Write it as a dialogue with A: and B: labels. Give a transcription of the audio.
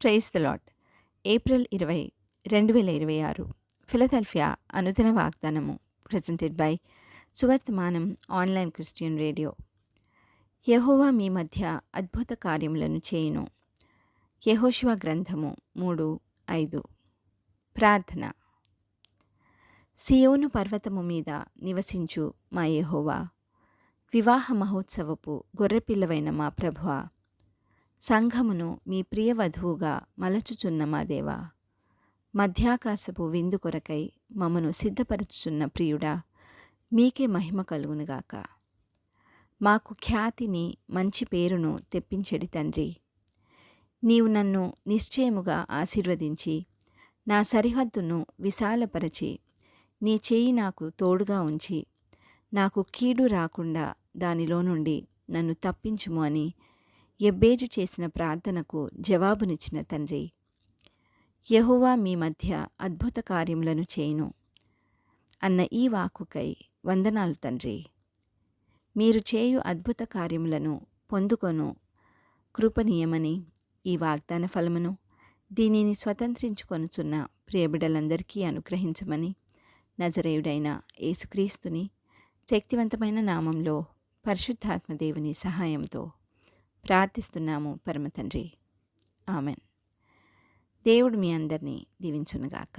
A: Praise the Lord. April 20, 2026 Philadelphia అనుదిన వాగ్దానము presented by Suvarthamanam online Christian radio. యెహోవా మీ మధ్య అద్భుత కార్యములను చేయును. యెహోషువ గ్రంథము 3:5. ప్రార్థన. సియోను పర్వతము మీద నివసించు మా యెహోవా, వివాహ మహోత్సవపు గొర్రెపిల్లవైన మా ప్రభువా, సంఘమును మీ ప్రియ వధువుగా మలచుచున్న మా దేవా, మధ్యాకాశపు విందు కొరకై మమ్మను సిద్ధపరచుచున్న ప్రియుడా, మీకే మహిమ కలుగునుగాక. మాకు ఖ్యాతిని మంచి పేరును తెప్పించెడి తండ్రి. నీవు నన్ను నిశ్చయముగా ఆశీర్వదించి నా సరిహద్దును విశాలపరచి నీ చేయి నాకు తోడుగా ఉంచి నాకు కీడు రాకుండా దానిలో నుండి నన్ను తప్పించుము అని యెబ్బేజు చేసిన ప్రార్థనకు జవాబునిచ్చిన తండ్రి. యెహోవా మీ మధ్య అద్భుత కార్యములను చేయును అన్న ఈ వాక్కుకై వందనాలు తండ్రి. మీరు చేయు అద్భుత కార్యములను పొందుకొను కృపనీయమని ఈ వాగ్దాన ఫలమును దీనిని స్వతంత్రించుకొనుచున్న ప్రియబిడ్డలందరికీ అనుగ్రహించమని నజరేయుడైన యేసుక్రీస్తుని శక్తివంతమైన నామంలో పరిశుద్ధాత్మ దేవుని సహాయంతో ప్రార్థిస్తున్నాము పరమ తండ్రి. ఆమెన్. దేవుడు మీ అందరినీ దీవించునుగాక.